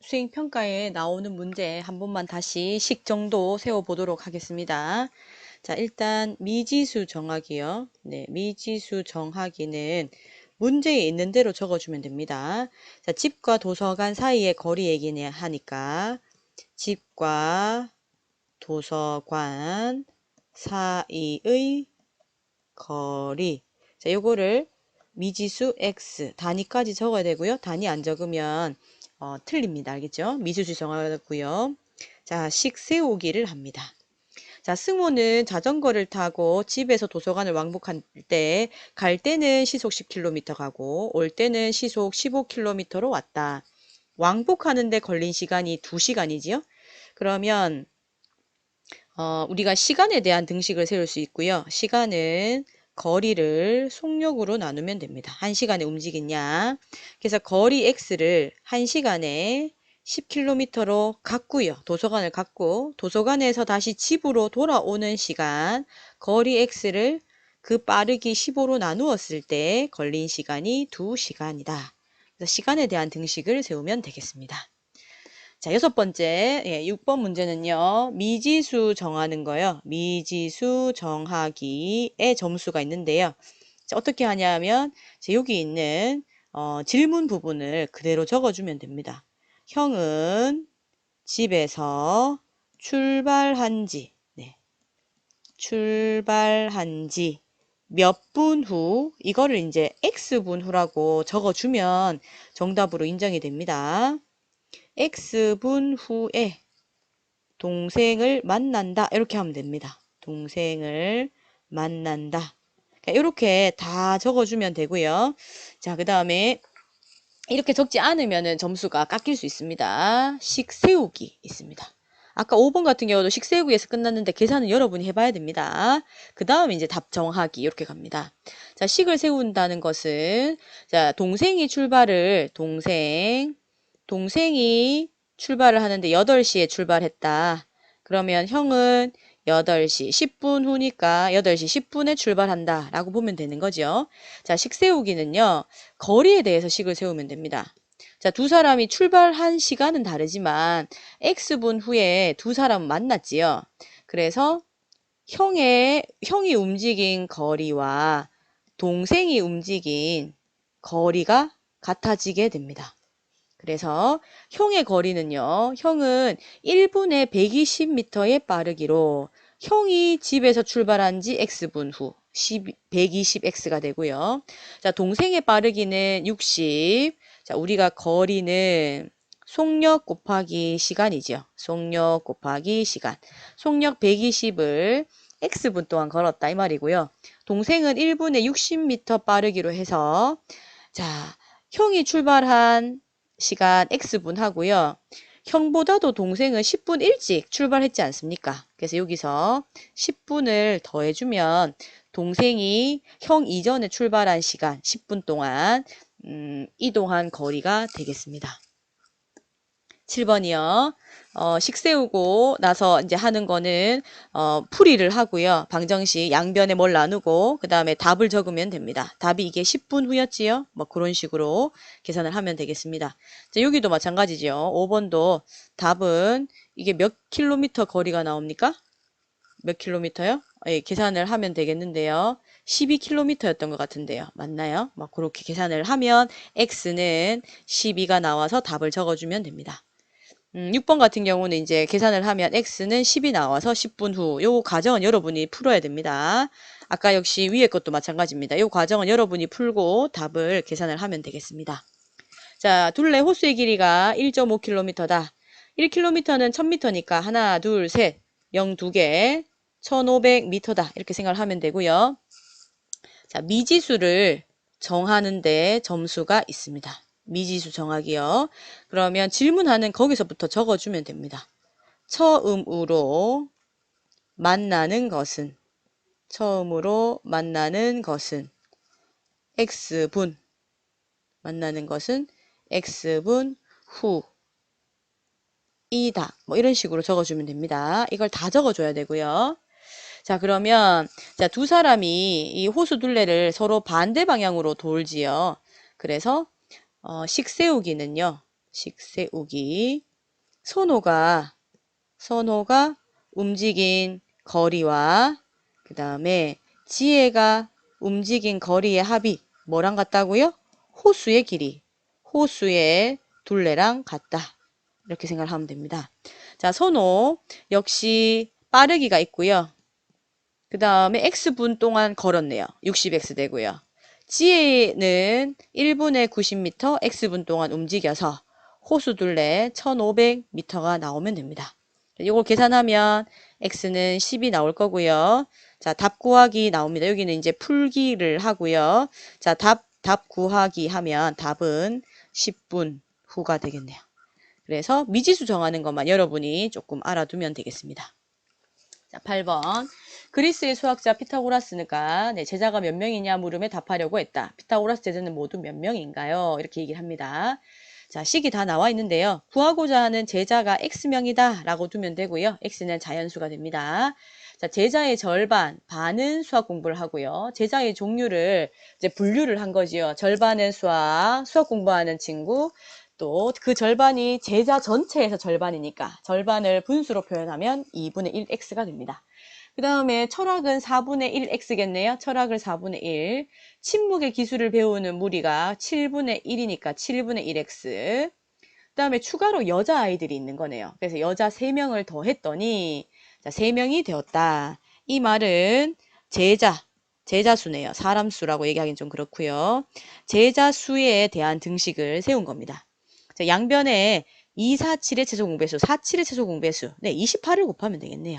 수행평가에 나오는 문제 한 번만 다시 식 정도 세워보도록 하겠습니다. 자, 일단 미지수 정하기요. 네, 미지수 정하기는 문제에 있는 대로 적어주면 됩니다. 자, 집과 도서관 사이의 거리 얘기는 하니까 집과 도서관 사이의 거리. 자, 요거를 미지수 x 단위까지 적어야 되고요. 단위 안 적으면 틀립니다. 알겠죠? 미지수 정하고요. 자, 식 세우기를 합니다. 자, 승호는 자전거를 타고 집에서 도서관을 왕복할 때, 갈 때는 시속 10km 가고, 올 때는 시속 15km로 왔다. 왕복하는데 걸린 시간이 2시간이지요? 그러면, 우리가 시간에 대한 등식을 세울 수 있고요. 시간은 거리를 속력으로 나누면 됩니다. 1시간에 움직이냐. 그래서 거리 x를 1시간에 10km로 갔고요. 도서관을 갔고 도서관에서 다시 집으로 돌아오는 시간 거리 x를 그 빠르기 15로 나누었을 때 걸린 시간이 2시간이다. 그래서 시간에 대한 등식을 세우면 되겠습니다. 자, 6번째, 6번 문제는요, 미지수 정하는 거요. 미지수 정하기의 점수가 있는데요. 자, 어떻게 하냐면, 자, 여기 있는 질문 부분을 그대로 적어주면 됩니다. 형은 집에서 출발한 지, 네, 출발한 지 몇 분 후, 이거를 이제 X분 후라고 적어주면 정답으로 인정이 됩니다. X분 후에 동생을 만난다. 이렇게 하면 됩니다. 동생을 만난다. 이렇게 다 적어주면 되고요. 자, 그 다음에 이렇게 적지 않으면 점수가 깎일 수 있습니다. 식 세우기 있습니다. 아까 5번 같은 경우도 식 세우기에서 끝났는데 계산은 여러분이 해봐야 됩니다. 그 다음에 이제 답 정하기 이렇게 갑니다. 자, 식을 세운다는 것은 자, 동생이 출발을 하는데 8시에 출발했다. 그러면 형은 8시 10분 후니까 8시 10분에 출발한다 라고 보면 되는 거죠. 자, 식 세우기는요. 거리에 대해서 식을 세우면 됩니다. 자, 두 사람이 출발한 시간은 다르지만 X분 후에 두 사람은 만났지요. 그래서 형이 움직인 거리와 동생이 움직인 거리가 같아지게 됩니다. 그래서 형의 거리는요. 형은 1분에 120m의 빠르기로 형이 집에서 출발한 지 X분 후 120X가 되고요. 자, 동생의 빠르기는 60. 자, 우리가 거리는 속력 곱하기 시간이죠. 속력 곱하기 시간. 속력 120을 X분 동안 걸었다 이 말이고요. 동생은 1분에 60m 빠르기로 해서 자, 형이 출발한 시간 X분 하고요. 형보다도 동생은 10분 일찍 출발했지 않습니까? 그래서 여기서 10분을 더해주면 동생이 형 이전에 출발한 시간 10분 동안 이동한 거리가 되겠습니다. 7번이요. 식 세우고 나서 이제 하는 거는 풀이를 하고요. 방정식 양변에 뭘 나누고 그 다음에 답을 적으면 됩니다. 답이 이게 10분 후였지요. 뭐 그런 식으로 계산을 하면 되겠습니다. 자, 여기도 마찬가지죠. 5번도 답은 이게 몇 킬로미터 거리가 나옵니까? 몇 킬로미터요? 예, 계산을 하면 되겠는데요. 12km였던 것 같은데요. 맞나요? 막 그렇게 계산을 하면 x는 12가 나와서 답을 적어주면 됩니다. 6번 같은 경우는 이제 계산을 하면 x는 10이 나와서 10분 후. 요 과정은 여러분이 풀어야 됩니다. 아까 역시 위에 것도 마찬가지입니다. 요 과정은 여러분이 풀고 답을 계산을 하면 되겠습니다. 자, 둘레 호수의 길이가 1.5km다. 1km는 1000m니까 하나, 둘, 셋, 0 2개, 1500m다. 이렇게 생각을 하면 되고요. 자, 미지수를 정하는데 점수가 있습니다. 미지수 정하기요. 그러면 질문하는 거기서부터 적어주면 됩니다. 처음으로 만나는 것은 X분 만나는 것은 X분 후이다. 뭐 이런 식으로 적어주면 됩니다. 이걸 다 적어줘야 되고요. 자, 그러면 자, 두 사람이 이 호수 둘레를 서로 반대 방향으로 돌지요. 그래서 식 세우기는요. 세우기. 선호가 움직인 거리와 그 다음에 지혜가 움직인 거리의 합이 뭐랑 같다고요? 호수의 길이. 호수의 둘레랑 같다. 이렇게 생각을 하면 됩니다. 자, 선호 역시 빠르기가 있고요. 그 다음에 x분 동안 걸었네요. 60x 되고요. 지혜는 1분에 90m x분 동안 움직여서 호수 둘레 1500m가 나오면 됩니다. 이걸 계산하면 x는 10이 나올 거고요. 자, 답 구하기 나옵니다. 여기는 이제 풀기를 하고요. 자, 답 구하기 하면 답은 10분 후가 되겠네요. 그래서 미지수 정하는 것만 여러분이 조금 알아두면 되겠습니다. 자, 8번. 그리스의 수학자 피타고라스가 제자가 몇 명이냐 물음에 답하려고 했다. 피타고라스 제자는 모두 몇 명인가요? 이렇게 얘기를 합니다. 자, 식이 다 나와 있는데요. 구하고자 하는 제자가 X명이다 라고 두면 되고요. X는 자연수가 됩니다. 자, 제자의 절반, 반은 수학 공부를 하고요. 제자의 종류를 이제 분류를 한 거지요. 절반은 수학 공부하는 친구, 또 그 절반이 제자 전체에서 절반이니까 절반을 분수로 표현하면 2분의 1x가 됩니다. 그 다음에 철학은 4분의 1x겠네요. 철학을 4분의 1. 침묵의 기술을 배우는 무리가 7분의 1이니까 7분의 1x. 그 다음에 추가로 여자아이들이 있는 거네요. 그래서 여자 3명을 더했더니 자, 3명이 되었다. 이 말은 제자 수네요. 사람 수라고 얘기하기는 좀 그렇고요. 제자 수에 대한 등식을 세운 겁니다. 자, 양변에 2, 4, 7의 최소 공배수, 4, 7의 최소 공배수. 네, 28을 곱하면 되겠네요.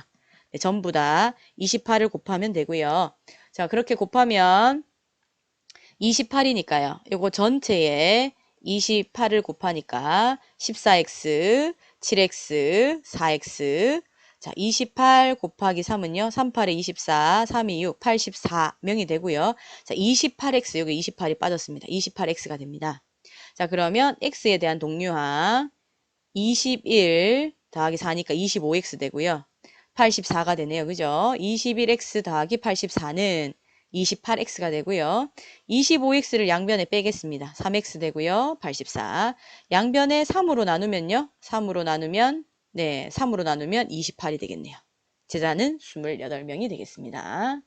네, 전부 다 28을 곱하면 되고요. 자, 그렇게 곱하면 28이니까요. 요거 전체에 28을 곱하니까 14x, 7x, 4x. 자, 28 곱하기 3은요. 3, 8에 24, 3이 6, 84명이 되고요. 자, 28x, 여기 28이 빠졌습니다. 28x가 됩니다. 자, 그러면 x에 대한 동류항 21 더하기 4니까 25x 되고요. 84가 되네요. 그죠? 21x 더하기 84는 28x가 되고요. 25x를 양변에 빼겠습니다. 3x 되고요. 84. 양변에 3으로 나누면요. 3으로 나누면 28이 되겠네요. 제자는 28명이 되겠습니다.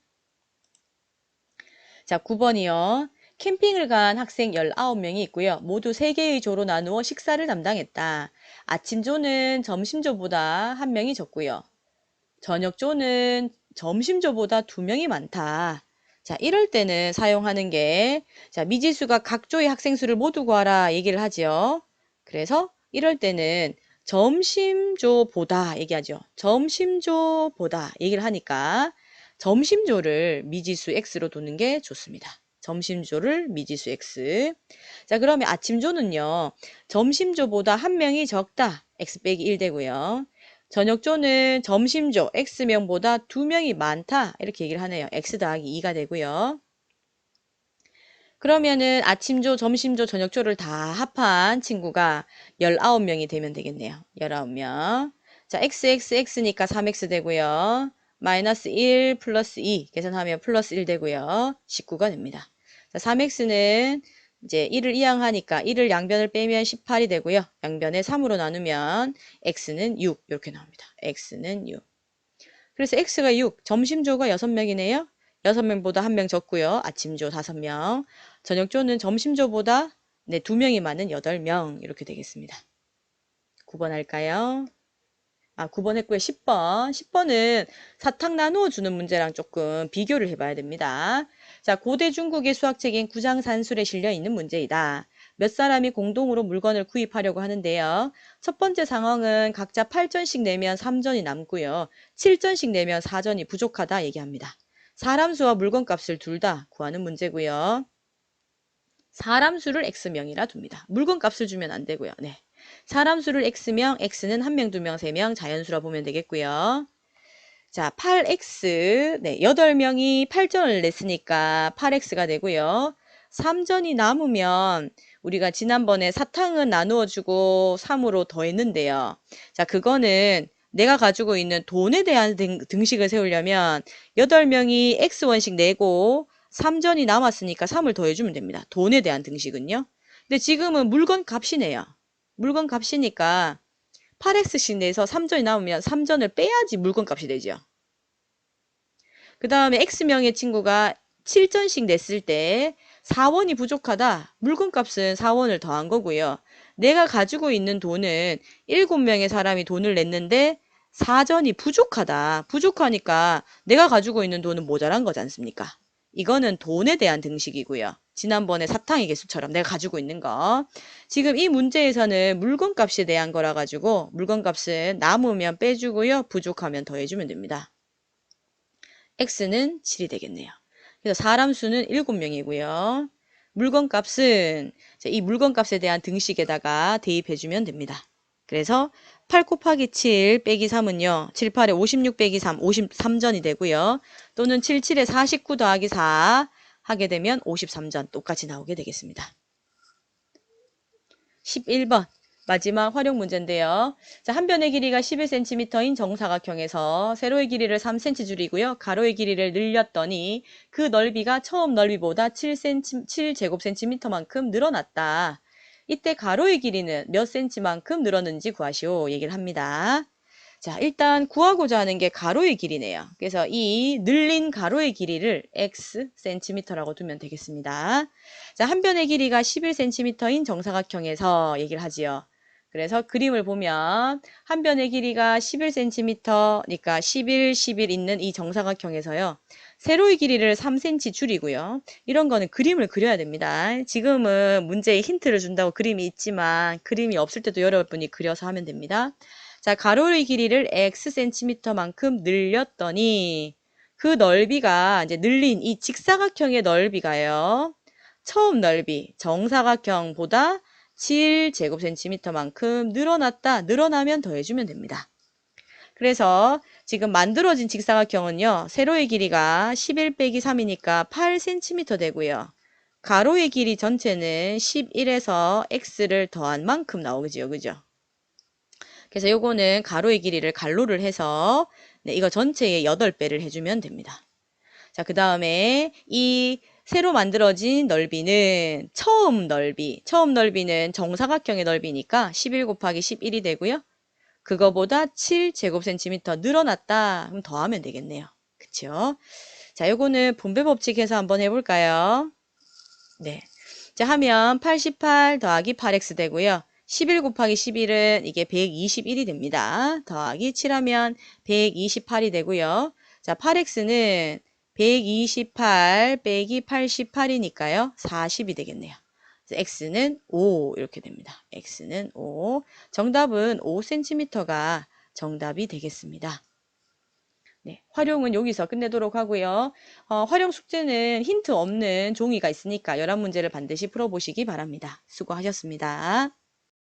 자, 9번이요. 캠핑을 간 학생 19명이 있고요. 모두 3개의 조로 나누어 식사를 담당했다. 아침조는 점심조보다 1명이 적고요. 저녁조는 점심조보다 2명이 많다. 자, 이럴 때는 사용하는 게 자, 미지수가 각 조의 학생 수를 모두 구하라 얘기를 하죠. 그래서 이럴 때는 점심조보다 얘기하죠. 점심조보다 얘기를 하니까 점심조를 미지수 x로 두는 게 좋습니다. 점심조를 미지수 x. 자, 그러면 아침조는요. 점심조보다 1명이 적다. x 빼기 1 되고요. 저녁조는 점심조 x명보다 2명이 많다. 이렇게 얘기를 하네요. x 더하기 2가 되고요. 그러면은 아침조, 점심조, 저녁조를 다 합한 친구가 19명이 되면 되겠네요. 19명. 자, x니까 3x 되고요. 마이너스 1 플러스 2 계산하면 플러스 1 되고요. 19가 됩니다. 자, 3x는 이제 1을 이항하니까 1을 양변을 빼면 18이 되고요. 양변에 3으로 나누면 x는 6 이렇게 나옵니다. x는 6. 그래서 x가 6, 점심조가 6명이네요. 6명보다 1명 적고요. 아침조 5명. 저녁조는 점심조보다 2명이 많은 8명 이렇게 되겠습니다. 9번 할까요? 9번 했고요. 10번. 10번은 사탕 나누어 주는 문제랑 조금 비교를 해봐야 됩니다. 자, 고대 중국의 수학책인 구장산술에 실려 있는 문제이다. 몇 사람이 공동으로 물건을 구입하려고 하는데요. 첫 번째 상황은 각자 8전씩 내면 3전이 남고요. 7전씩 내면 4전이 부족하다 얘기합니다. 사람 수와 물건 값을 둘 다 구하는 문제고요. 사람 수를 x명이라 둡니다. 물건 값을 주면 안 되고요. 네. 사람 수를 x명, x는 1명, 2명, 3명 자연수라 보면 되겠고요. 자, 8x, 8명이 8전을 냈으니까 8x가 되고요. 3전이 남으면 우리가 지난번에 사탕은 나누어주고 3으로 더했는데요. 자, 그거는 내가 가지고 있는 돈에 대한 등식을 세우려면 8명이 x원씩 내고 3전이 남았으니까 3을 더해주면 됩니다. 돈에 대한 등식은요. 근데 지금은 물건 값이네요. 물건 값이니까 8x씩 내서 3전이 나오면 3전을 빼야지 물건 값이 되죠. 그 다음에 x명의 친구가 7전씩 냈을 때 4원이 부족하다. 물건 값은 4원을 더한 거고요. 내가 가지고 있는 돈은 7명의 사람이 돈을 냈는데 4전이 부족하다. 부족하니까 내가 가지고 있는 돈은 모자란 거지 않습니까? 이거는 돈에 대한 등식이고요. 지난번에 사탕의 개수처럼 내가 가지고 있는 거. 지금 이 문제에서는 물건 값에 대한 거라 가지고 물건 값은 남으면 빼주고요. 부족하면 더해주면 됩니다. x는 7이 되겠네요. 그래서 사람 수는 7명이고요. 물건 값은 이 물건 값에 대한 등식에다가 대입해주면 됩니다. 그래서 8 곱하기 7 빼기 3은요. 7, 8에 56 빼기 3, 53전이 되고요. 또는 7, 7에 49 더하기 4 하게 되면 53전 똑같이 나오게 되겠습니다. 11번 마지막 활용 문제인데요. 자, 한 변의 길이가 11cm인 정사각형에서 세로의 길이를 3cm 줄이고요. 가로의 길이를 늘렸더니 그 넓이가 처음 넓이보다 7제곱cm만큼 늘어났다. 이때 가로의 길이는 몇 cm만큼 늘었는지 구하시오 얘기를 합니다. 자, 일단 구하고자 하는 게 가로의 길이네요. 그래서 이 늘린 가로의 길이를 x cm라고 두면 되겠습니다. 자, 한 변의 길이가 11cm인 정사각형에서 얘기를 하지요. 그래서 그림을 보면 한 변의 길이가 11cm니까 11, 11 있는 이 정사각형에서요. 세로의 길이를 3cm 줄이고요. 이런 거는 그림을 그려야 됩니다. 지금은 문제에 힌트를 준다고 그림이 있지만 그림이 없을 때도 여러분이 그려서 하면 됩니다. 자, 가로의 길이를 xcm만큼 늘렸더니 그 넓이가 이제 늘린 이 직사각형의 넓이가요. 처음 넓이 정사각형보다 7제곱cm만큼 늘어났다. 늘어나면 더해주면 됩니다. 그래서 지금 만들어진 직사각형은요. 세로의 길이가 11 빼기 3이니까 8cm 되고요. 가로의 길이 전체는 11에서 x를 더한 만큼 나오죠. 그죠? 그래서 요거는 가로의 길이를 갈로를 해서 네, 이거 전체의 8배를 해주면 됩니다. 자, 그 다음에 이 새로 만들어진 넓이는 처음 넓이는 정사각형의 넓이니까 11 곱하기 11이 되고요. 그거보다 7제곱cm 늘어났다. 그럼 더하면 되겠네요. 그쵸? 자, 요거는 분배 법칙해서 한번 해볼까요? 네. 자, 하면 88 더하기 8x 되고요. 11 곱하기 11은 이게 121이 됩니다. 더하기 7하면 128이 되고요. 자, 8x는 128 빼기 88이니까요. 40이 되겠네요. x는 5 이렇게 됩니다. x는 5. 정답은 5cm가 정답이 되겠습니다. 네, 활용은 여기서 끝내도록 하고요. 활용 숙제는 힌트 없는 종이가 있으니까 11문제를 반드시 풀어보시기 바랍니다. 수고하셨습니다.